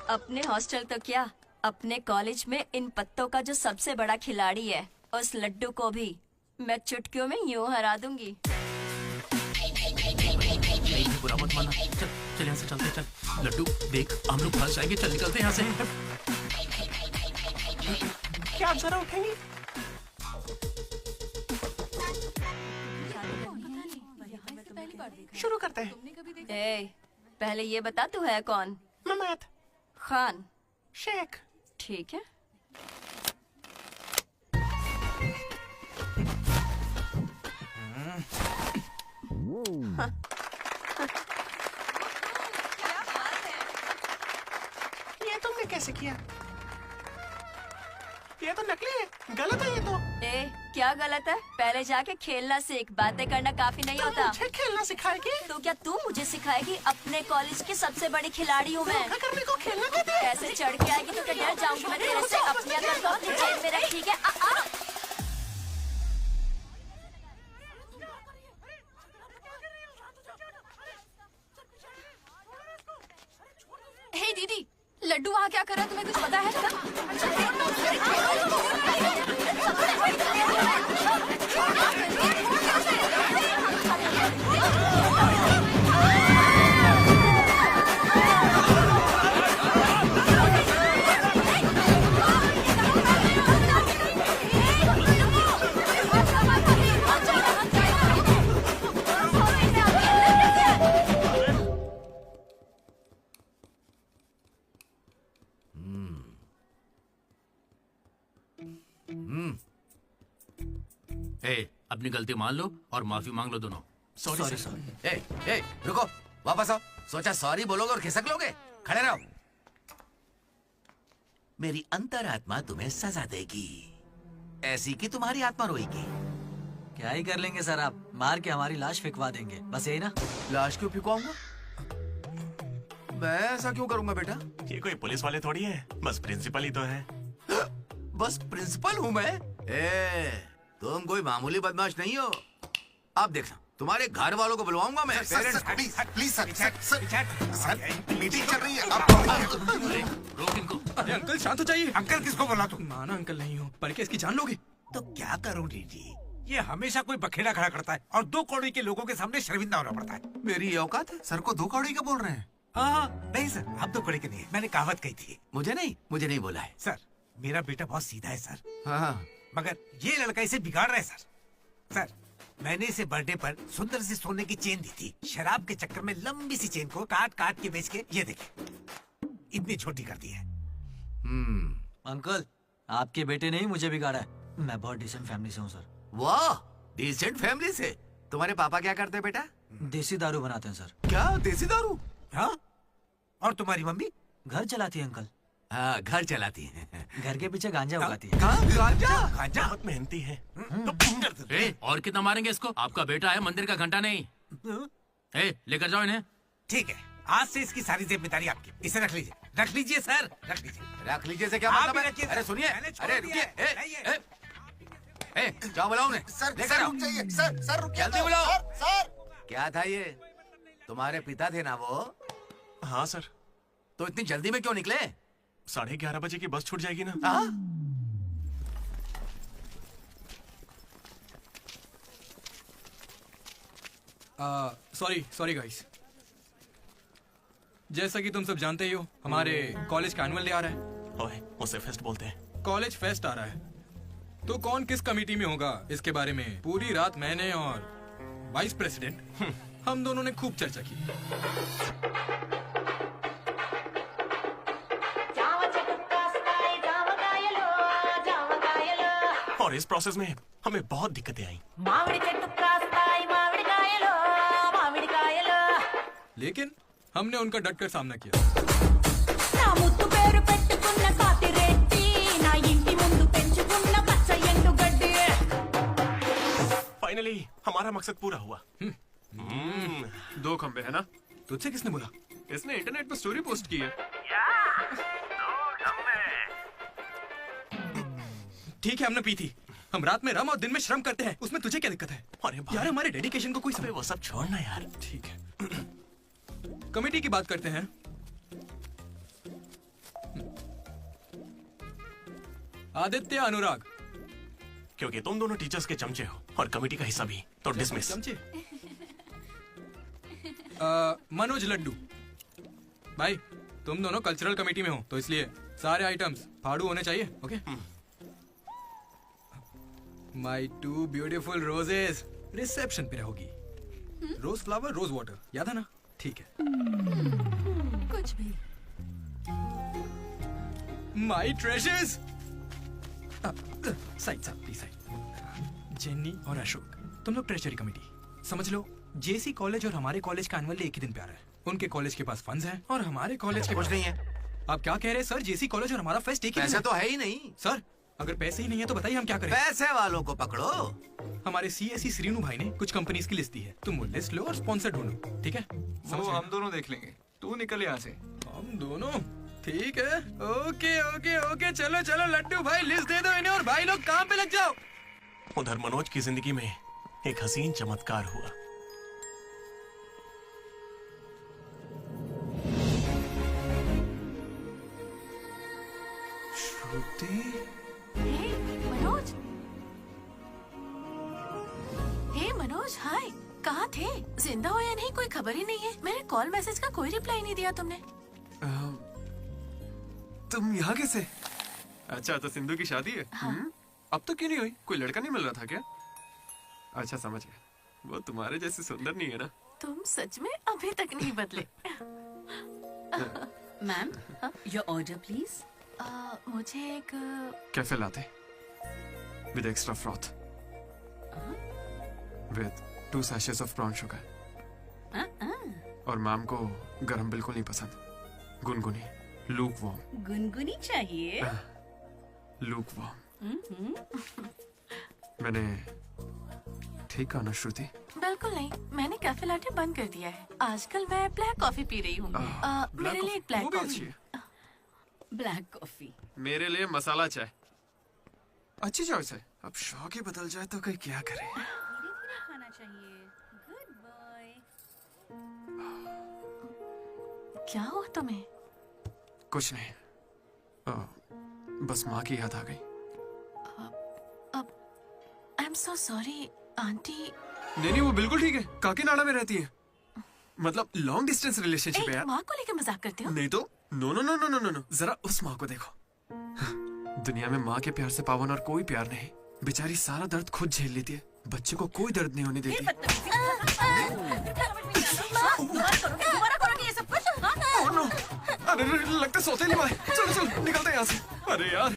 अपने हॉस्टल तो क्या, अपने कॉलेज में इन पत्तों का जो सबसे बड़ा खिलाड़ी है, उस लड्डू को भी मैं चुटकियों में यूं हरा दूंगी। बुरा मत माना। चल चल यहाँ से चलते। चल लड्डू देख, हम लोग फंस जाएंगे। चल निकलते यहाँ से। क्या आप जरा उठेंगी? शुरू करते हैं। ए, पहले ये बता तू है कौन? ममैद खान। शेख। ठीक है। ये तुमने कैसे किया? ये तो नकली है, गलत है ये तो। ए, क्या गलत है? पहले जाके खेलना सीख, बातें करना काफी नहीं होता। मुझे खेलना सिखाएगी? तो क्या तू मुझे सिखाएगी? अपने कॉलेज की सबसे बड़ी खिलाड़ी हूँ मैं। करने को खेलना कहते हैं। ऐसे चढ़ के आएगी तो क्या डर जाऊंगी मैं तेरे से? अपनी अकल को अपनी जेब में रख, ठीक है? हे दीदी, लड्डू वहाँ क्या कर रहा है, तुम्हें कुछ पता है? ए, अपनी गलती मान लो और माफी मांग लो दोनों। Sorry sorry. ए रुको, वापस आओ। सोचा सॉरी बोलोगे और खिसक लोगे? खड़े रहो। मेरी अंतरात्मा तुम्हें सजा देगी, ऐसी कि तुम्हारी आत्मा रोएगी। क्या ही कर लेंगे सर, आप मार के हमारी लाश फेंकवा देंगे, बस यही ना? लाश क्यों फिकवाऊंगा? मैं ऐसा क्यों करूंगा बेटा? ये कोई पुलिस वाले थोड़ी है, बस प्रिंसिपल ही तो है। बस प्रिंसिपल हूँ मैं? तुम कोई मामूली बदमाश नहीं हो। आप देखना, तुम्हारे घर वालों को बुलवाऊंगा मैं। प्लीज सर, मीटिंग चल रही है। रोक इनको। अरे अंकल शांत हो जाइए। अंकल किसको बोला तू? माना अंकल नहीं हो, पर क्या इसकी जान लोगे? तो क्या करूं डीडी, ये हमेशा कोई बखेड़ा खड़ा करता है और 2 कौड़ी के लोगों के सामने शर्मिंदा होना पड़ता है। मेरी औकात है? सर को 2 कौड़ी का बोल रहे हैं? हाँ, नहीं सर, आप 2 कौड़ी के नहीं है, मैंने कहावत कही थी। मुझे नहीं बोला है सर। मेरा बेटा बहुत सीधा है सर। हाँ। मगर ये लड़का इसे बिगाड़ रहा है सर। सर, मैंने इसे बर्थडे पर सुंदर सी सोने की चेन दी थी। शराब के चक्कर में लंबी सी चेन को काट काट के बेच के ये देखे इतनी छोटी कर दी है। अंकल, आपके बेटे ने ही मुझे बिगाड़ा है। मैं बहुत डिसेंट फैमिली से हूँ सर। वाह, डिसेंट फैमिली से। तुम्हारे पापा क्या करते हैं बेटा? देसी दारू बनाते हैं सर। क्या, देसी दारू? हाँ, और तुम्हारी मम्मी? घर चलाती है अंकल। हाँ, घर चलाती है। घर के पीछे गांजा उगाती है। गांजा? गांजा बहुत मेहनती है। ए, और कितना मारेंगे इसको? आपका बेटा है, मंदिर का घंटा नहीं। ए, लेकर जाओ इन्हें। ठीक है, आज से इसकी सारी जिम्मेदारी आपकी। इसे रख लीजिए सर, रख लीजिए से क्या आप मतलब ही है? रखिए अरे सर। सुनिए, मैंने छोड़ अरे दिया रुकिए। है। जाओ बुलाओ उन्हें। सर रुक जाइए। सर रुकिए। जल्दी बुलाओ। क्या था ये? तुम्हारे पिता थे ना वो? हाँ सर। तो इतनी जल्दी में क्यों निकले? 11:30 बजे की बस छूट जाएगी ना। Sorry guys. जैसा कि तुम सब जानते ही हो, हमारे कॉलेज का एनुअल डे आ रहा है। ओए, उसे फेस्ट बोलते हैं। कॉलेज फेस्ट आ रहा है, तो कौन किस कमेटी में होगा इसके बारे में पूरी रात मैंने और वाइस प्रेसिडेंट हम दोनों ने खूब चर्चा की। और इस प्रोसेस में हमें बहुत दिक्कतें आई। लेकिन हमने उनका डटकर सामना किया। फाइनली हमारा मकसद पूरा हुआ। 2 खंबे है ना? तुझसे किसने बोला? इसने इंटरनेट पर स्टोरी पोस्ट की है। ठीक है, हमने पी थी। हम रात में रम और दिन में श्रम करते हैं, उसमें तुझे क्या दिक्कत है? अरे भाई, यार हमारे डेडिकेशन को कोई अबे वो सब छोड़ना यार। ठीक है। कमेटी की बात करते हैं। आदित्य अनुराग। क्योंकि तुम दोनों टीचर्स के चमचे हो और कमेटी का हिस्सा भी, तो डिसमिस। चमचे। मनोज लड्डू। भाई तुम दोनों कल्चरल कमेटी में हो तो इसलिए सारे आइटम्स फाड़ू होने चाहिए। Okay. My two beautiful roses reception पे रहोगी। रोज फ्लावर रोज वाटर, याद है ना? ठीक है। कुछ भी। My treasures. Side please side. Jenny और अशोक, तुम लोग ट्रेजरी कमेटी समझ लो। जेसी कॉलेज और हमारे कॉलेज का एनुअल एक ही दिन पे आ रहा है। उनके कॉलेज के पास फंड्स हैं और हमारे कॉलेज के कुछ पास नहीं है। आप क्या कह रहे हैं सर? जेसी कॉलेज और हमारा फेस्ट एक ही दिन पैसे है। तो है ही नहीं। सर अगर पैसे ही नहीं है तो बताइए हम क्या करें? पैसे वालों को पकड़ो। हमारे सीएससी श्रीनु भाई ने कुछ कंपनीज की लिस्ट दी है, तुम वो लिस्ट लो और स्पॉन्सर ढूंढो, ठीक है? समझ वो गए? हम दोनों देख लेंगे, तू निकल यहाँ से। हम दोनों ठीक है। ओके ओके ओके, चलो चलो लड्डू भाई लिस्ट दे दो इन्हें और भाई लोग काम पे लग जाओ। उधर मनोज की जिंदगी में एक हसीन चमत्कार हुआ। हे मनोज। हे मनोज, हाय। कहाँ थे? जिंदा हो या नहीं कोई खबर ही नहीं है। मेरे कॉल मैसेज का कोई रिप्लाई नहीं दिया तुमने। तुम यहाँ कैसे? अच्छा तो सिंधु की शादी है। अब तो क्यों नहीं हुई? कोई लड़का नहीं मिल रहा था क्या? अच्छा समझ गया, वो तुम्हारे जैसे सुंदर नहीं है ना। तुम सच में अभी तक नहीं बदले। Ma'am, your order please. मुझे एक cafe latte with extra froth with 2 sachets of brown sugar. और मैम को गरम बिल्कुल नहीं पसंद, गुनगुनी, लूक वार्म। गुनगुनी चाहिए। Lukewarm. मैंने ठीक कहा ना श्रुति? बिल्कुल नहीं, मैंने कैफे लाटे बंद कर दिया है। आजकल मैं ब्लैक कॉफी पी रही हूँ। मेरे लिए एक ब्लैक वो भी अच्छी कॉफी। है। Black coffee. मेरे लिए मसाला चाय। अच्छी चॉइस है। अब शौक ही बदल जाए तो कोई क्या करे। खाना चाहिए। Good boy. क्या हुआ तुम्हें? कुछ नहीं, बस माँ की याद आ गई। I am so sorry aunty. नहीं वो बिल्कुल ठीक है, काकीनाडा में रहती है। मतलब लॉन्ग डिस्टेंस रिलेशनशिप है यार। माँ को लेकर मजाक करते हो? नहीं तो no no no no no no, जरा उस माँ को देखो। दुनिया में माँ के प्यार से पावन और कोई प्यार नहीं। बेचारी सारा दर्द खुद झेल लेती है, बच्चे को कोई दर्द नहीं होने देती। दोबारा करोगे ये सब कुछ? अरे लगता है सोते नहीं। चलो चलो निकलते हैं यहाँ से। अरे यार